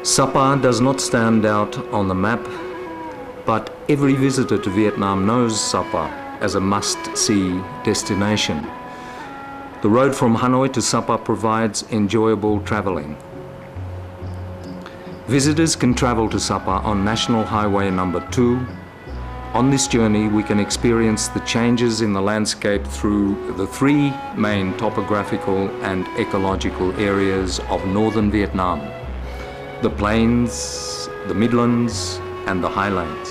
Sapa does not stand out on the map, but every visitor to Vietnam knows Sapa as a must-see destination. The road from Hanoi to Sapa provides enjoyable traveling. Visitors can travel to Sapa on National Highway number 2. On this journey, we can experience the changes in the landscape through the 3 main topographical and ecological areas of northern Vietnam: the plains, the midlands, and the highlands.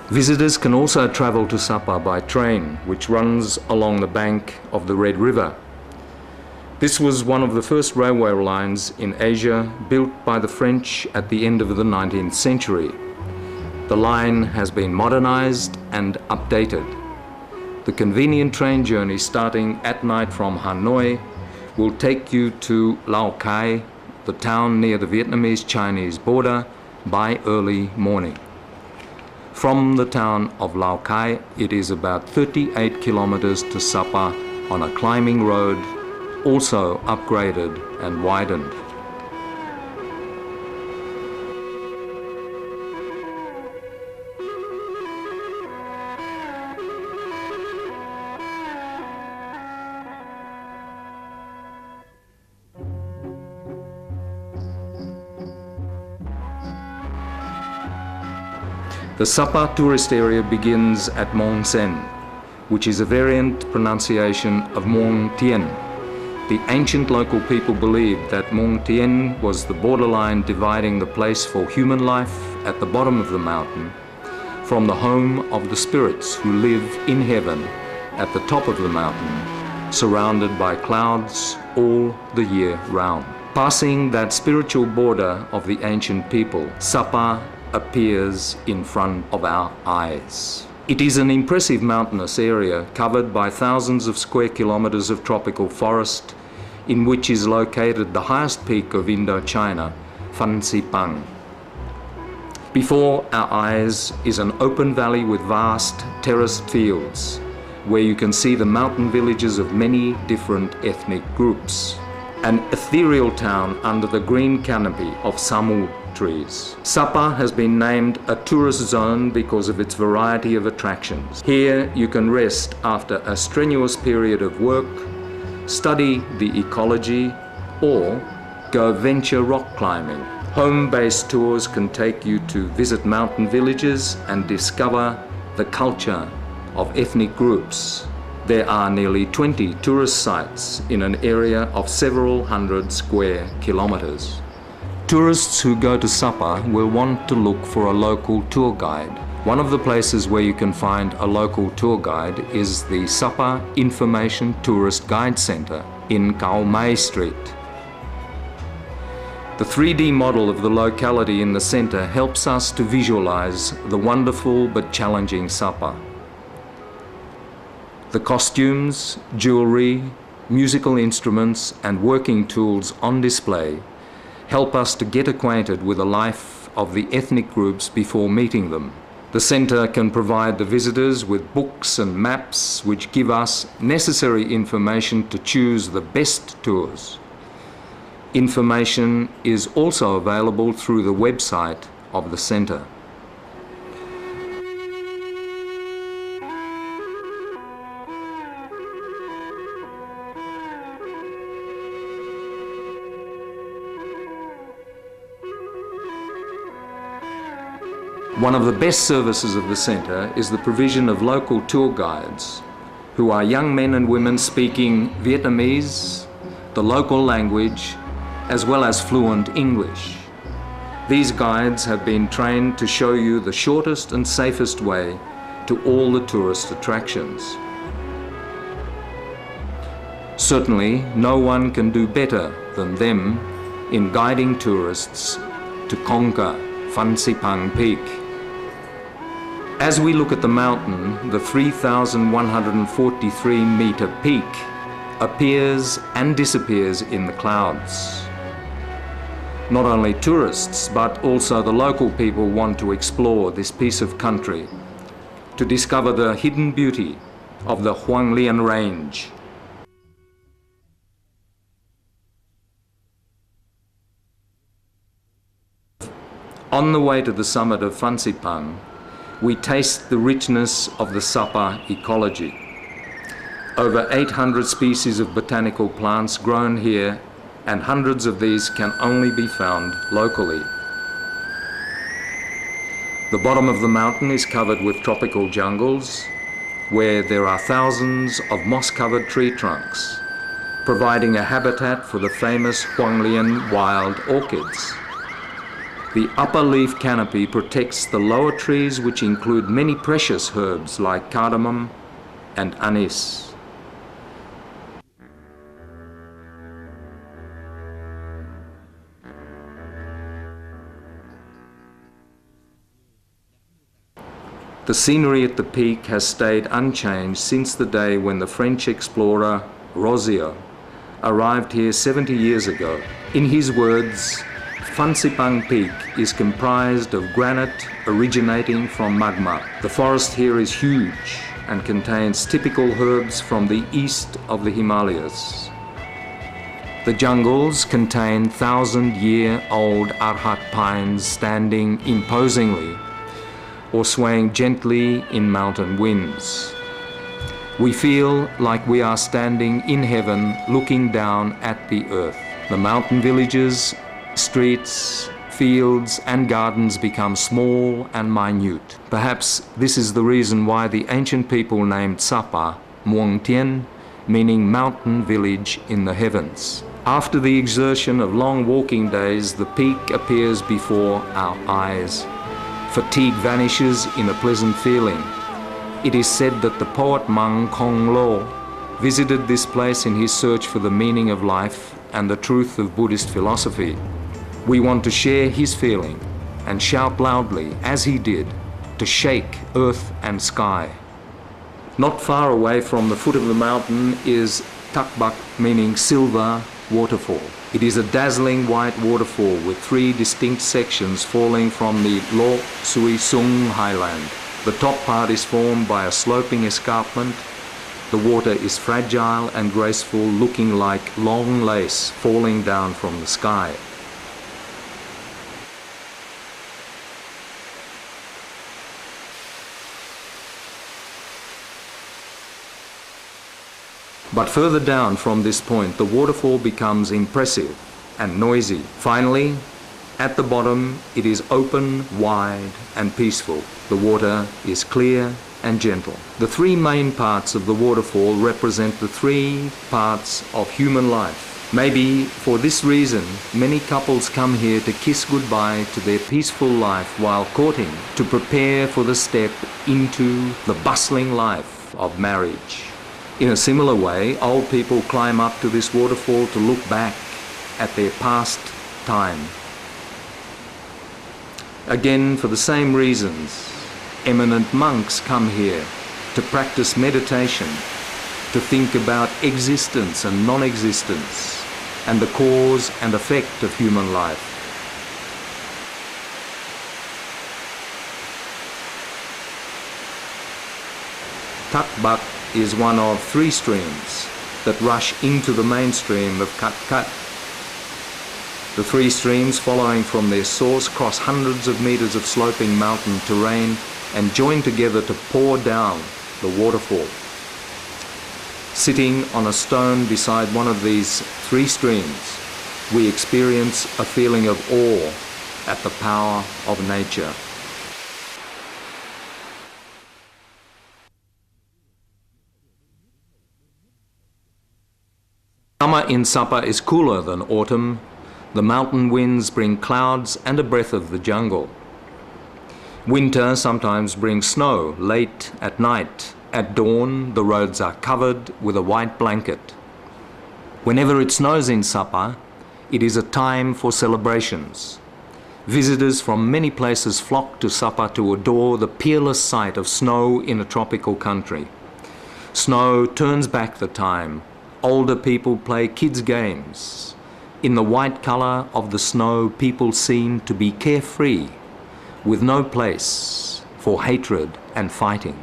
Visitors can also travel to Sapa by train, which runs along the bank of the Red River. This was one of the first railway lines in Asia, built by the French at the end of the 19th century. The line has been modernized and updated. The convenient train journey starting at night from Hanoi will take you to Lao Cai, the town near the Vietnamese-Chinese border, by early morning. From the town of Lao Cai, it is about 38 kilometers to Sapa on a climbing road, also upgraded and widened. The Sapa tourist area begins at Mong Sen, which is a variant pronunciation of Mong Tien. The ancient local people believed that Mong Tien was the borderline dividing the place for human life at the bottom of the mountain from the home of the spirits who live in heaven at the top of the mountain, surrounded by clouds all the year round. Passing that spiritual border of the ancient people, Sapa appears in front of our eyes. It is an impressive mountainous area covered by thousands of square kilometers of tropical forest, in which is located the highest peak of Indochina, Phan Xipang. Before our eyes is an open valley with vast terraced fields, where you can see the mountain villages of many different ethnic groups. An ethereal town under the green canopy of Samu trees. Sapa has been named a tourist zone because of its variety of attractions. Here you can rest after a strenuous period of work, study the ecology, or go venture rock climbing. Home-based tours can take you to visit mountain villages and discover the culture of ethnic groups. There are nearly 20 tourist sites in an area of several hundred square kilometers. Tourists who go to Sapa will want to look for a local tour guide. One of the places where you can find a local tour guide is the Sapa Information Tourist Guide Center in Khao Mai Street. The 3D model of the locality in the center helps us to visualize the wonderful but challenging Sapa. The costumes, jewelry, musical instruments, and working tools on display help us to get acquainted with the life of the ethnic groups before meeting them. The center can provide the visitors with books and maps which give us necessary information to choose the best tours. Information is also available through the website of the center. One of the best services of the centre is the provision of local tour guides, who are young men and women speaking Vietnamese, the local language, as well as fluent English. These guides have been trained to show you the shortest and safest way to all the tourist attractions. Certainly, no one can do better than them in guiding tourists to conquer Phan Xipang Peak. As we look at the mountain, the 3,143-meter peak appears and disappears in the clouds. Not only tourists, but also the local people want to explore this piece of country to discover the hidden beauty of the Huanglian Range. On the way to the summit of Phansipang, we taste the richness of the Sapa ecology. Over 800 species of botanical plants grown here, and hundreds of these can only be found locally. The bottom of the mountain is covered with tropical jungles, where there are thousands of moss-covered tree trunks, providing a habitat for the famous Huanglian wild orchids. The upper leaf canopy protects the lower trees, which include many precious herbs like cardamom and anise. The scenery at the peak has stayed unchanged since the day when the French explorer Rozier arrived here 70 years ago. In his words, Phansipang Peak is comprised of granite originating from magma. The forest here is huge and contains typical herbs from the east of the Himalayas. The jungles contain 1,000-year-old arhat pines standing imposingly or swaying gently in mountain winds. We feel like we are standing in heaven looking down at the earth. The mountain villages, streets, fields and gardens become small and minute. Perhaps this is the reason why the ancient people named Sapa Muang Tien, meaning mountain village in the heavens. After the exertion of long walking days, the peak appears before our eyes. Fatigue vanishes in a pleasant feeling. It is said that the poet Mang Kong Lo visited this place in his search for the meaning of life and the truth of Buddhist philosophy. We want to share his feeling and shout loudly, as he did, to shake earth and sky. Not far away from the foot of the mountain is Takbak, meaning silver waterfall. It is a dazzling white waterfall with 3 distinct sections falling from the Lo Sui Sung highland. The top part is formed by a sloping escarpment. The water is fragile and graceful, looking like long lace falling down from the sky. But further down from this point, the waterfall becomes impressive and noisy. Finally, at the bottom, it is open, wide, and peaceful. The water is clear and gentle. The 3 main parts of the waterfall represent the 3 parts of human life. Maybe for this reason, many couples come here to kiss goodbye to their peaceful life while courting, to prepare for the step into the bustling life of marriage. In a similar way, old people climb up to this waterfall to look back at their past time. Again, for the same reasons, eminent monks come here to practice meditation, to think about existence and non-existence, and the cause and effect of human life. Takbak is one of 3 streams that rush into the mainstream of Kat. The 3 streams, following from their source, cross hundreds of meters of sloping mountain terrain and join together to pour down the waterfall. Sitting on a stone beside one of these 3 streams, we experience a feeling of awe at the power of nature. Summer in Sapa is cooler than autumn. The mountain winds bring clouds and a breath of the jungle. Winter sometimes brings snow late at night. At dawn, the roads are covered with a white blanket. Whenever it snows in Sapa, it is a time for celebrations. Visitors from many places flock to Sapa to adore the peerless sight of snow in a tropical country. Snow turns back the time. Older people play kids' games. In the white color of the snow, people seem to be carefree, with no place for hatred and fighting.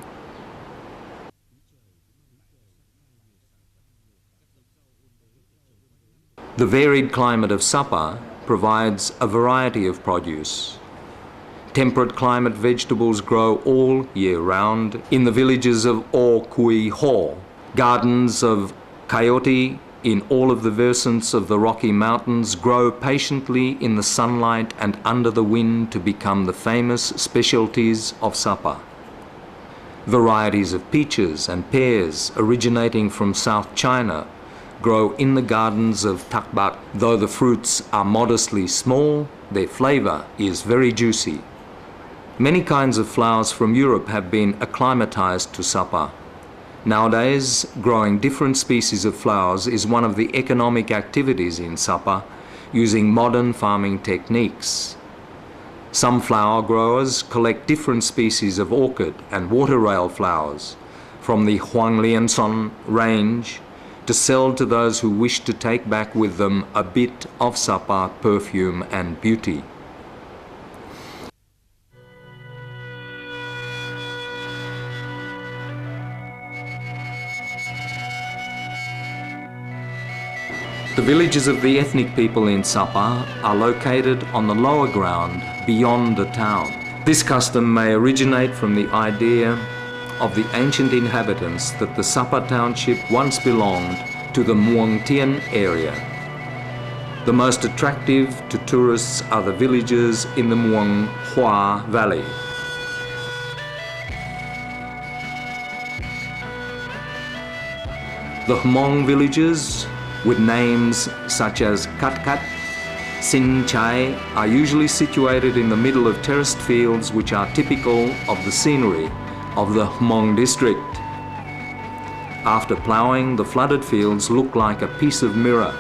The varied climate of Sapa provides a variety of produce. Temperate climate vegetables grow all year round in the villages of O Kui Ho, gardens of coyote in all of the versants of the Rocky Mountains grow patiently in the sunlight and under the wind to become the famous specialties of Sapa. Varieties of peaches and pears originating from South China grow in the gardens of Takbak. Though the fruits are modestly small, their flavor is very juicy. Many kinds of flowers from Europe have been acclimatized to Sapa. Nowadays, growing different species of flowers is one of the economic activities in Sapa, using modern farming techniques. Some flower growers collect different species of orchid and water rail flowers from the Huanglianson range to sell to those who wish to take back with them a bit of Sapa perfume and beauty. The villages of the ethnic people in Sapa are located on the lower ground beyond the town. This custom may originate from the idea of the ancient inhabitants that the Sapa township once belonged to the Muang Tien area. The most attractive to tourists are the villages in the Muang Hua Valley. The Hmong villages, with names such as Kat Kat, Sin Chai, are usually situated in the middle of terraced fields which are typical of the scenery of the Hmong district. After ploughing, the flooded fields look like a piece of mirror.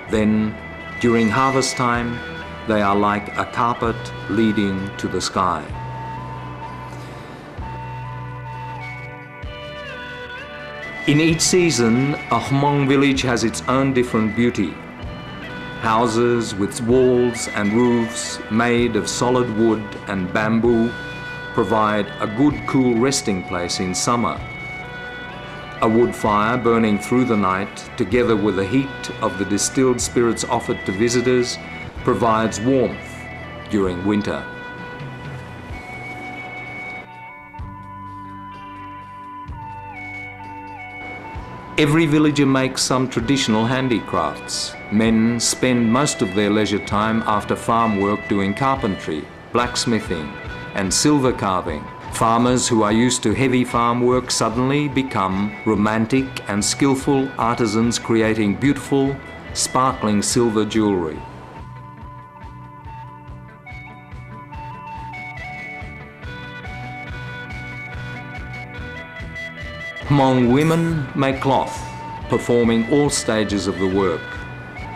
Then, during harvest time, they are like a carpet leading to the sky. In each season, a Hmong village has its own different beauty. Houses with walls and roofs made of solid wood and bamboo provide a good cool resting place in summer. A wood fire burning through the night, together with the heat of the distilled spirits offered to visitors, provides warmth during winter. Every villager makes some traditional handicrafts. Men spend most of their leisure time after farm work doing carpentry, blacksmithing, and silver carving. Farmers who are used to heavy farm work suddenly become romantic and skillful artisans creating beautiful, sparkling silver jewelry. Hmong women make cloth, performing all stages of the work,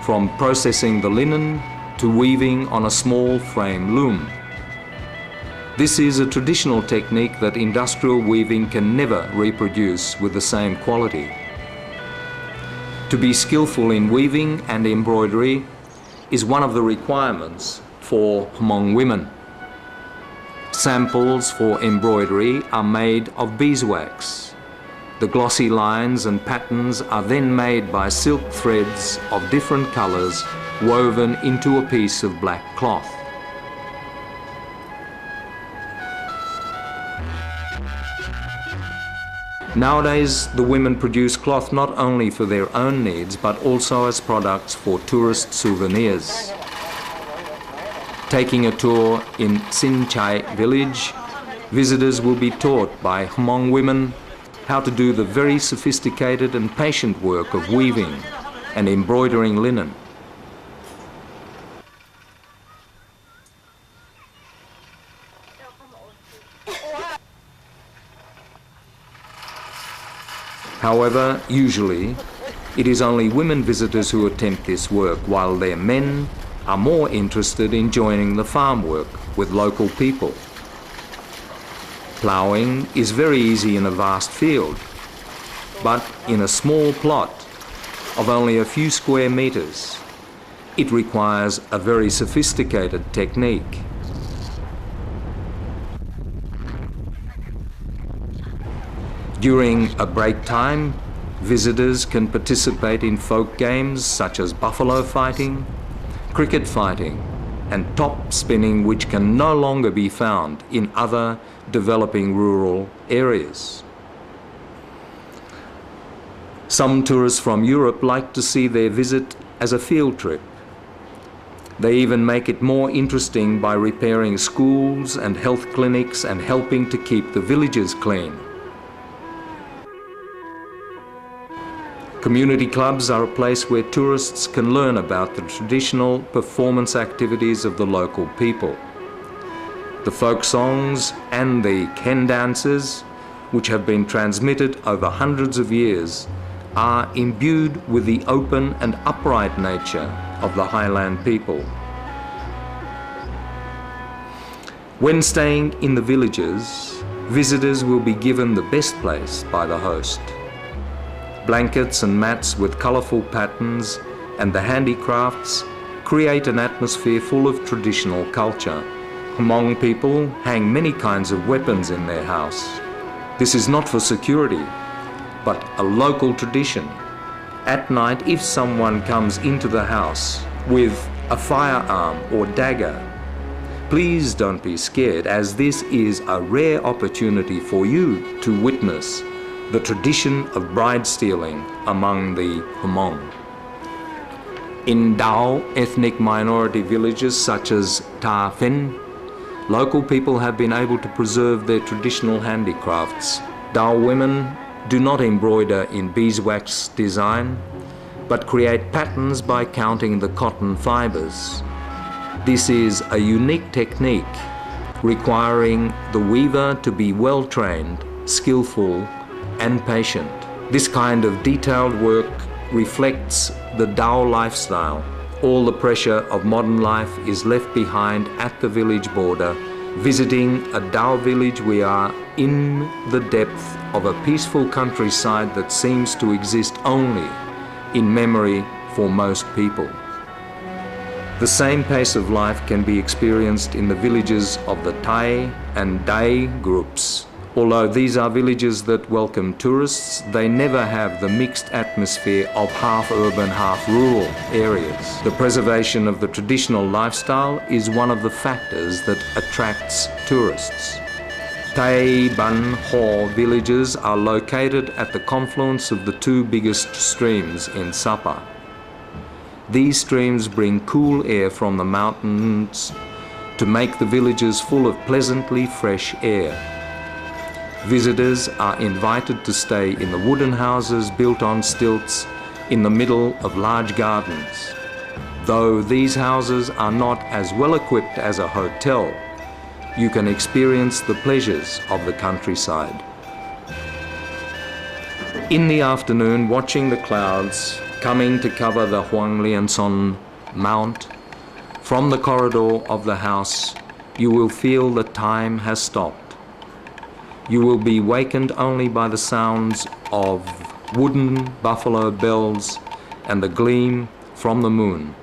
from processing the linen to weaving on a small frame loom. This is a traditional technique that industrial weaving can never reproduce with the same quality. To be skillful in weaving and embroidery is one of the requirements for Hmong women. Samples for embroidery are made of beeswax. The glossy lines and patterns are then made by silk threads of different colors woven into a piece of black cloth. Nowadays, the women produce cloth not only for their own needs, but also as products for tourist souvenirs. Taking a tour in Sin Chai village, visitors will be taught by Hmong women how to do the very sophisticated and patient work of weaving and embroidering linen. However, usually, it is only women visitors who attempt this work, while their men are more interested in joining the farm work with local people. Ploughing is very easy in a vast field, but in a small plot of only a few square meters, it requires a very sophisticated technique. During a break time, visitors can participate in folk games such as buffalo fighting, cricket fighting, and top spinning, which can no longer be found in other developing rural areas. Some tourists from Europe like to see their visit as a field trip. They even make it more interesting by repairing schools and health clinics and helping to keep the villages clean. Community clubs are a place where tourists can learn about the traditional performance activities of the local people. The folk songs and the Ken dances, which have been transmitted over hundreds of years, are imbued with the open and upright nature of the highland people. When staying in the villages, visitors will be given the best place by the host. Blankets and mats with colourful patterns and the handicrafts create an atmosphere full of traditional culture. Hmong people hang many kinds of weapons in their house. This is not for security, but a local tradition. At night, if someone comes into the house with a firearm or dagger, please don't be scared, as this is a rare opportunity for you to witness the tradition of bride stealing among the Hmong. In Dao ethnic minority villages such as Ta Phin, local people have been able to preserve their traditional handicrafts. Dao women do not embroider in beeswax design, but create patterns by counting the cotton fibers. This is a unique technique requiring the weaver to be well trained, skillful, and patient. This kind of detailed work reflects the Dao lifestyle. All the pressure of modern life is left behind at the village border. Visiting a Dao village, we are in the depth of a peaceful countryside that seems to exist only in memory for most people. The same pace of life can be experienced in the villages of the Tai and Dai groups. Although these are villages that welcome tourists, they never have the mixed atmosphere of half urban, half rural areas. The preservation of the traditional lifestyle is one of the factors that attracts tourists. Tai Ban Ho villages are located at the confluence of the two biggest streams in Sapa. These streams bring cool air from the mountains to make the villages full of pleasantly fresh air. Visitors are invited to stay in the wooden houses built on stilts in the middle of large gardens. Though these houses are not as well equipped as a hotel, you can experience the pleasures of the countryside. In the afternoon, watching the clouds coming to cover the Huang Lian Son Mount, from the corridor of the house, you will feel that time has stopped. You will be wakened only by the sounds of wooden buffalo bells and the gleam from the moon.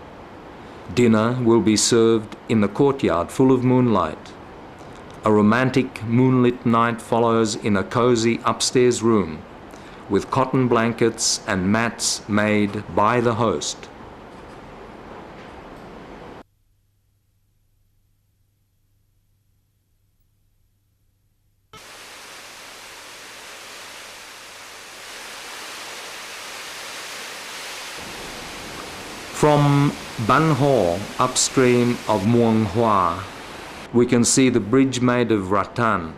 Dinner will be served in the courtyard full of moonlight. A romantic moonlit night follows in a cozy upstairs room with cotton blankets and mats made by the host. From Ban Ho, upstream of Muang Hua, we can see the bridge made of rattan.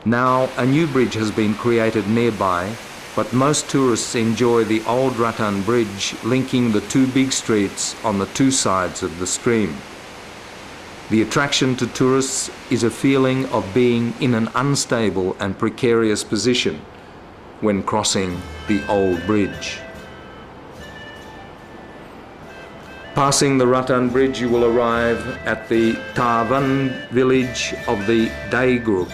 Now a new bridge has been created nearby, but most tourists enjoy the old rattan bridge linking the two big streets on the two sides of the stream. The attraction to tourists is a feeling of being in an unstable and precarious position when crossing the old bridge. Passing the Rattan Bridge, you will arrive at the Tavan village of the Dai group.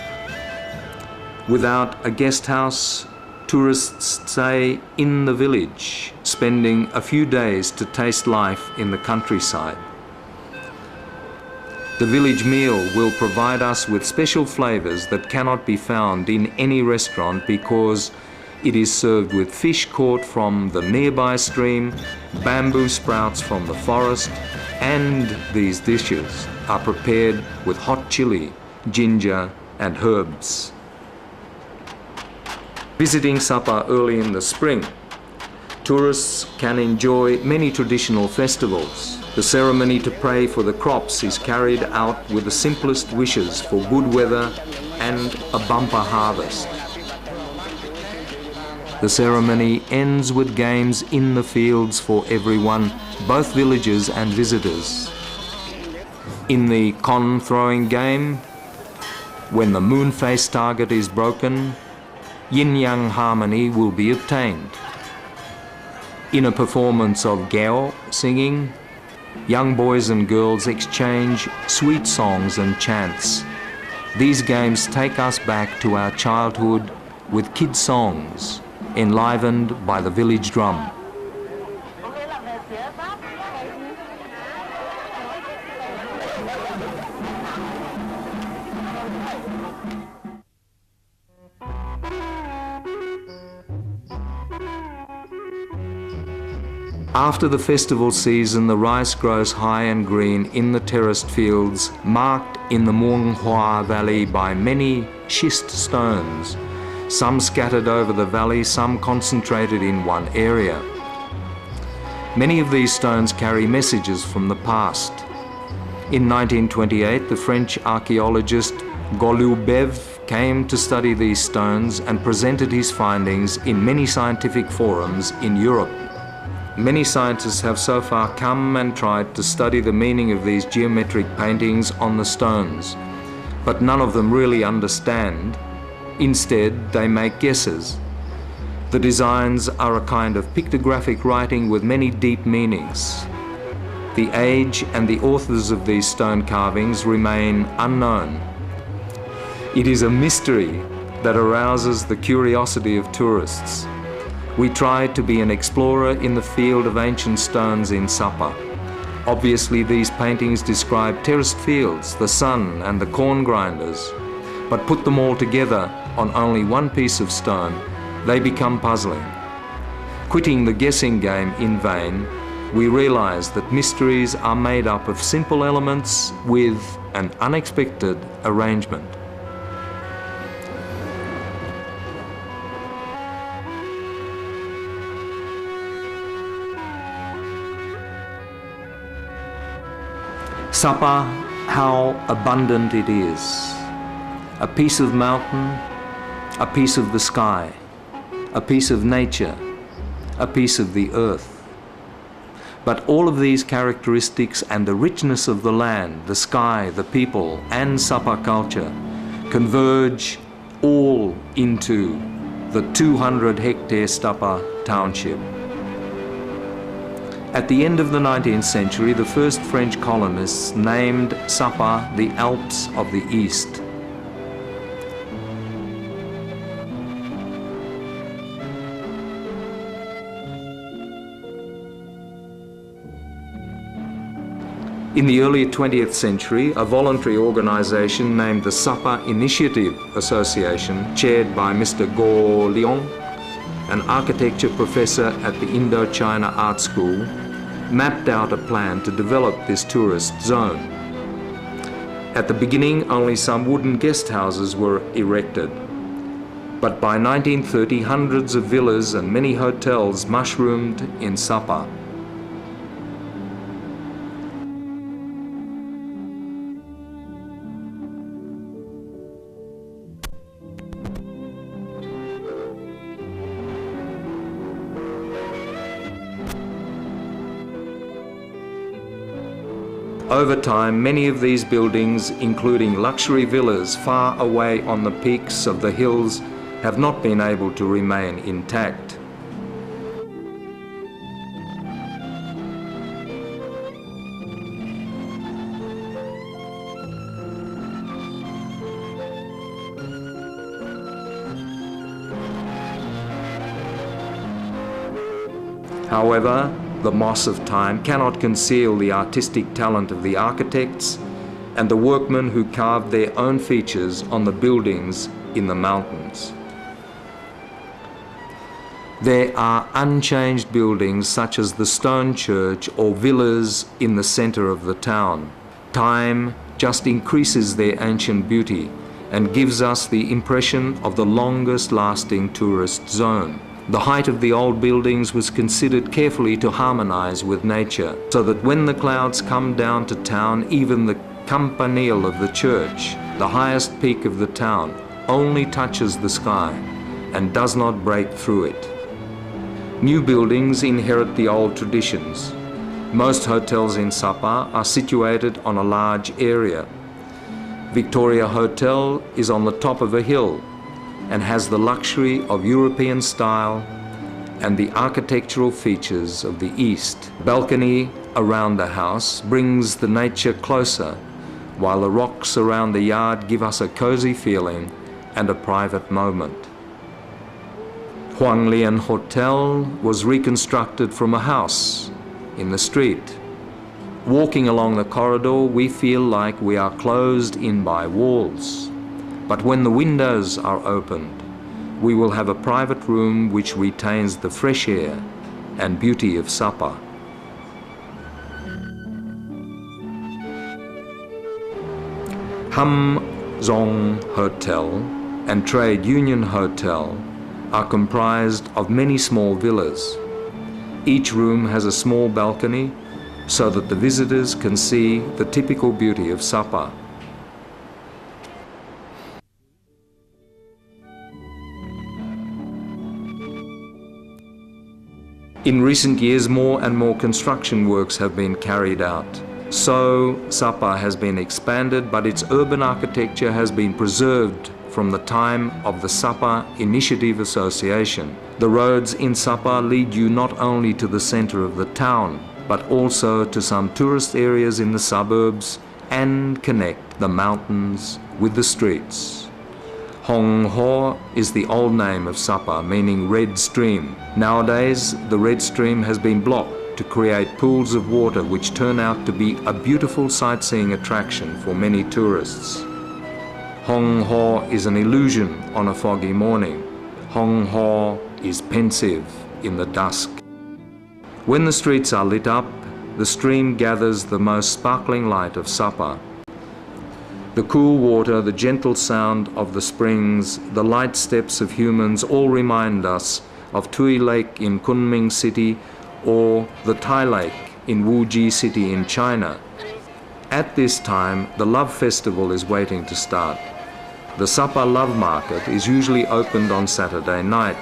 Without a guest house, tourists stay in the village, spending a few days to taste life in the countryside. The village meal will provide us with special flavours that cannot be found in any restaurant because it is served with fish caught from the nearby stream, bamboo sprouts from the forest, and these dishes are prepared with hot chili, ginger and herbs. Visiting Sapa early in the spring, tourists can enjoy many traditional festivals. The ceremony to pray for the crops is carried out with the simplest wishes for good weather and a bumper harvest. The ceremony ends with games in the fields for everyone, both villagers and visitors. In the con throwing game, when the moon face target is broken, yin-yang harmony will be obtained. In a performance of gao singing, young boys and girls exchange sweet songs and chants. These games take us back to our childhood with kid songs, enlivened by the village drum. After the festival season, the rice grows high and green in the terraced fields, marked in the Muang Hua Valley by many schist stones, some scattered over the valley, some concentrated in one area. Many of these stones carry messages from the past. In 1928, the French archaeologist Golubev came to study these stones and presented his findings in many scientific forums in Europe. Many scientists have so far come and tried to study the meaning of these geometric paintings on the stones, but none of them really understand. Instead, they make guesses. The designs are a kind of pictographic writing with many deep meanings. The age and the authors of these stone carvings remain unknown. It is a mystery that arouses the curiosity of tourists. We tried to be an explorer in the field of ancient stones in Sapa. Obviously, these paintings describe terraced fields, the sun and the corn grinders, but put them all together on only one piece of stone, they become puzzling. Quitting the guessing game in vain, we realize that mysteries are made up of simple elements with an unexpected arrangement. Sapa, how abundant it is. A piece of mountain, a piece of the sky, a piece of nature, a piece of the earth. But all of these characteristics and the richness of the land, the sky, the people, and Sapa culture converge all into the 200-hectare Sapa township. At the end of the 19th century, the first French colonists named Sapa the Alps of the East. In the early 20th century, a voluntary organization named the Sapa Initiative Association, chaired by Mr. Go Leong, an architecture professor at the Indochina Art School, mapped out a plan to develop this tourist zone. At the beginning, only some wooden guest houses were erected. But by 1930, hundreds of villas and many hotels mushroomed in Sapa. Over time, many of these buildings, including luxury villas far away on the peaks of the hills, have not been able to remain intact. However, the moss of time cannot conceal the artistic talent of the architects, and the workmen who carved their own features on the buildings in the mountains. There are unchanged buildings such as the stone church or villas in the center of the town. Time just increases their ancient beauty and gives us the impression of the longest lasting tourist zone. The height of the old buildings was considered carefully to harmonize with nature, so that when the clouds come down to town, even the campanile of the church, the highest peak of the town, only touches the sky and does not break through it. New buildings inherit the old traditions. Most hotels in Sapa are situated on a large area. Victoria Hotel is on the top of a hill and has the luxury of European style and the architectural features of the East. Balcony around the house brings the nature closer, while the rocks around the yard give us a cozy feeling and a private moment. Huang Lian Hotel was reconstructed from a house in the street. Walking along the corridor, we feel like we are closed in by walls. But when the windows are opened, we will have a private room which retains the fresh air and beauty of Sapa. Ham Zong Hotel and Trade Union Hotel are comprised of many small villas. Each room has a small balcony so that the visitors can see the typical beauty of Sapa. In recent years, more and more construction works have been carried out. So, Sapa has been expanded, but its urban architecture has been preserved from the time of the Sapa Initiative Association. The roads in Sapa lead you not only to the center of the town, but also to some tourist areas in the suburbs and connect the mountains with the streets. Hong Ho is the old name of Sapa, meaning red stream. Nowadays, the red stream has been blocked to create pools of water which turn out to be a beautiful sightseeing attraction for many tourists. Hong Ho is an illusion on a foggy morning. Hong Ho is pensive in the dusk. When the streets are lit up, the stream gathers the most sparkling light of Sapa. The cool water, the gentle sound of the springs, the light steps of humans all remind us of Tui Lake in Kunming City or the Thai Lake in Wuji City in China. At this time, the Love Festival is waiting to start. The Sapa Love Market is usually opened on Saturday night.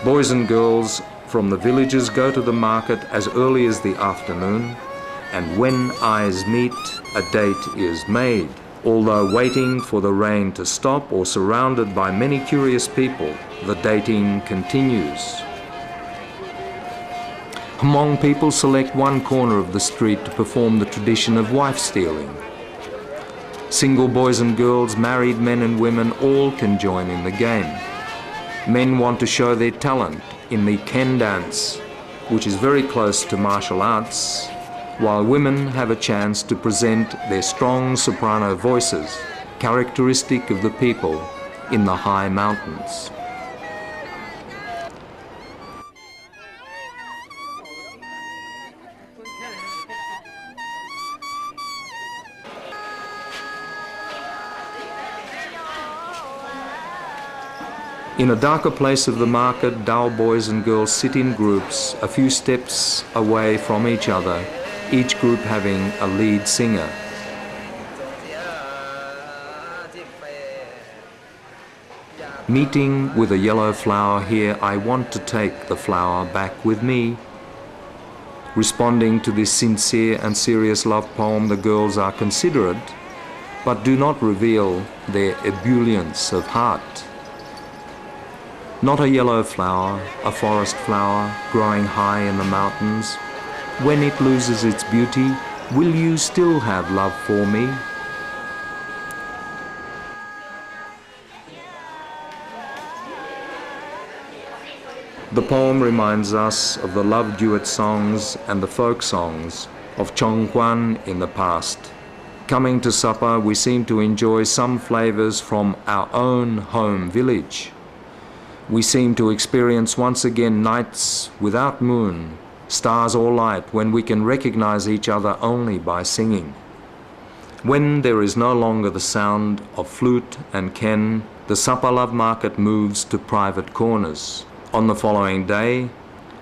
Boys and girls from the villages go to the market as early as the afternoon, and when eyes meet, a date is made. Although waiting for the rain to stop or surrounded by many curious people, the dating continues. Hmong people select one corner of the street to perform the tradition of wife stealing. Single boys and girls, married men and women, all can join in the game. Men want to show their talent in the Ken dance, which is very close to martial arts, while women have a chance to present their strong soprano voices, characteristic of the people in the high mountains. In a darker place of the market, Dao boys and girls sit in groups a few steps away from each other, each group having a lead singer. Meeting with a yellow flower here, I want to take the flower back with me. Responding to this sincere and serious love poem, the girls are considerate, but do not reveal their ebullience of heart. Not a yellow flower, a forest flower growing high in the mountains. When it loses its beauty, will you still have love for me? The poem reminds us of the love duet songs and the folk songs of Chongguan in the past. Coming to Sapa, we seem to enjoy some flavours from our own home village. We seem to experience once again nights without moon, stars or light, when we can recognise each other only by singing. When there is no longer the sound of flute and ken, the Sapa Love Market moves to private corners. On the following day,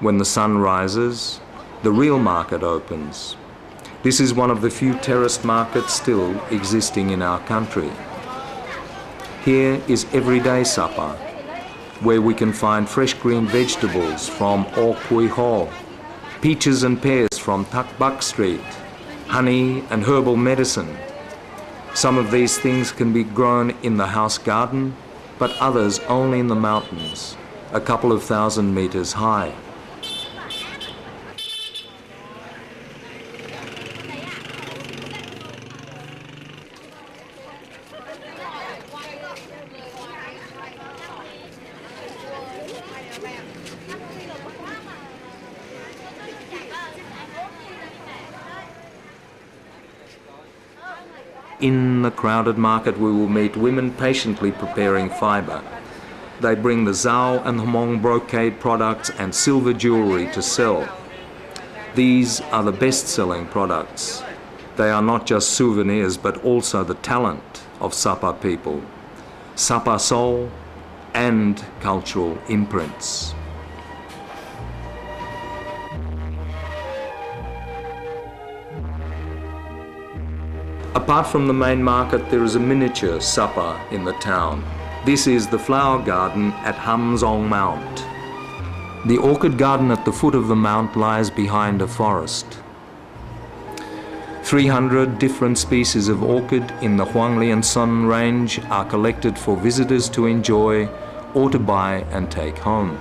when the sun rises, the real market opens. This is one of the few terraced markets still existing in our country. Here is everyday Sapa, where we can find fresh green vegetables from Okui Hall, peaches and pears from Takbak Street, honey and herbal medicine. Some of these things can be grown in the house garden, but others only in the mountains, a couple of thousand meters high. In the crowded market we will meet women patiently preparing fibre. They bring the Zhao and Hmong brocade products and silver jewellery to sell. These are the best-selling products. They are not just souvenirs but also the talent of Sapa people, Sapa soul and cultural imprints. Apart from the main market, there is a miniature Sapa in the town. This is the flower garden at Hamzong Mount. The orchid garden at the foot of the mount lies behind a forest. 300 different species of orchid in the Huanglian Sun range are collected for visitors to enjoy or to buy and take home.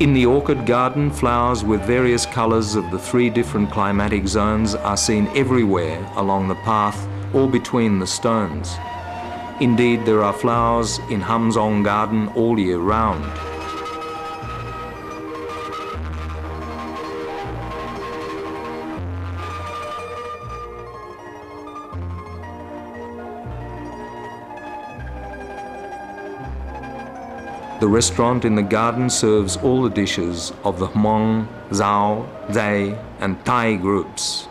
In the orchid garden, flowers with various colours of the 3 different climatic zones are seen everywhere along the path or between the stones. Indeed, there are flowers in Hamzong Garden all year round. The restaurant in the garden serves all the dishes of the Hmong, Zhao, Zay and Thai groups.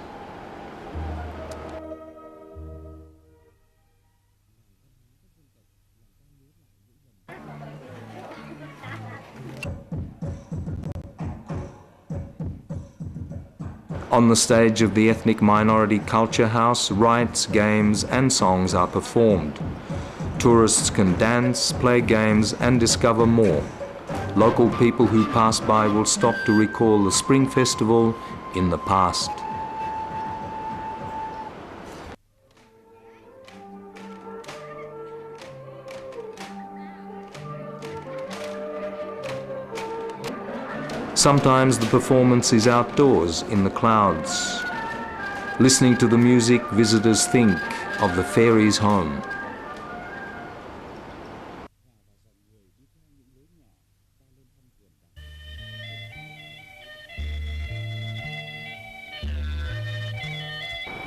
On the stage of the ethnic minority culture house, rites, games and songs are performed. Tourists can dance, play games and discover more. Local people who pass by will stop to recall the Spring Festival in the past. Sometimes the performance is outdoors in the clouds. Listening to the music, visitors think of the fairies' home.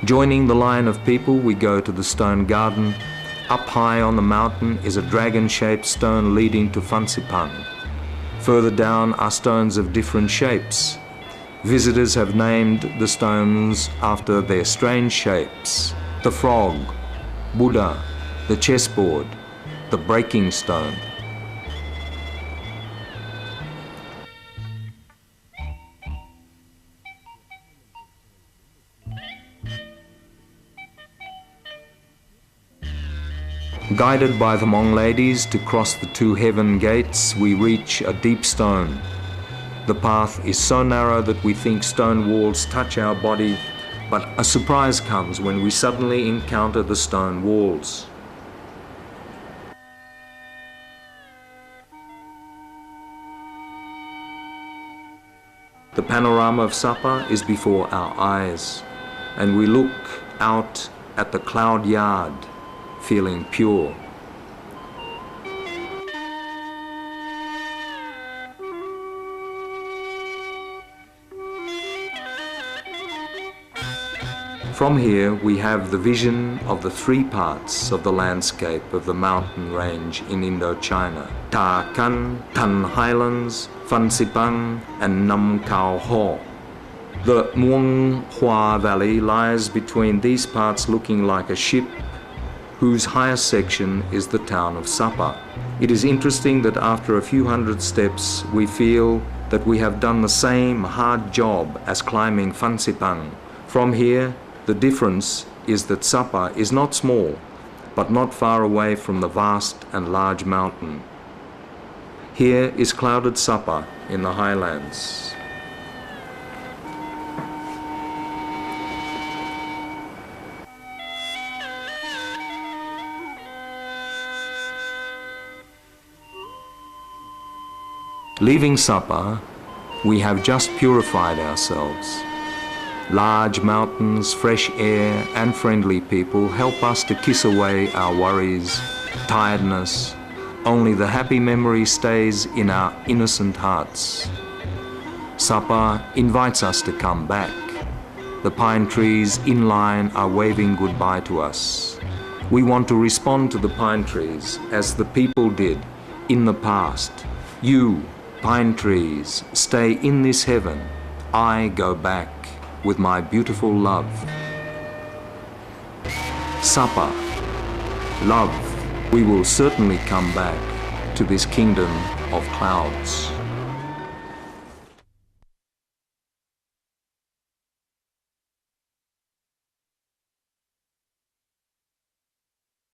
Joining the line of people, we go to the stone garden. Up high on the mountain is a dragon-shaped stone leading to Fansipan. Further down are stones of different shapes. Visitors have named the stones after their strange shapes: the frog, Buddha, the chessboard, the breaking stone. Guided by the Hmong ladies to cross the 2 heaven gates, we reach a deep stone. The path is so narrow that we think stone walls touch our body, but a surprise comes when we suddenly encounter the stone walls. The panorama of Sapa is before our eyes, and we look out at the cloud yard, feeling pure. From here we have the vision of the three parts of the landscape of the mountain range in Indochina: Ta Kan, Tan Highlands, Phan Xipang and Nam Cao Ho. The Muang Hua Valley lies between these parts, looking like a ship, whose highest section is the town of Sapa. It is interesting that after a few hundred steps we feel that we have done the same hard job as climbing Phan Xipang. From here, the difference is that Sapa is not small, but not far away from the vast and large mountain. Here is clouded Sapa in the highlands. Leaving Sapa, we have just purified ourselves. Large mountains, fresh air and friendly people help us to kiss away our worries, tiredness. Only the happy memory stays in our innocent hearts. Sapa invites us to come back. The pine trees in line are waving goodbye to us. We want to respond to the pine trees as the people did in the past. You, pine trees, stay in this heaven. I go back with my beautiful love. Sapa, love, we will certainly come back to this kingdom of clouds.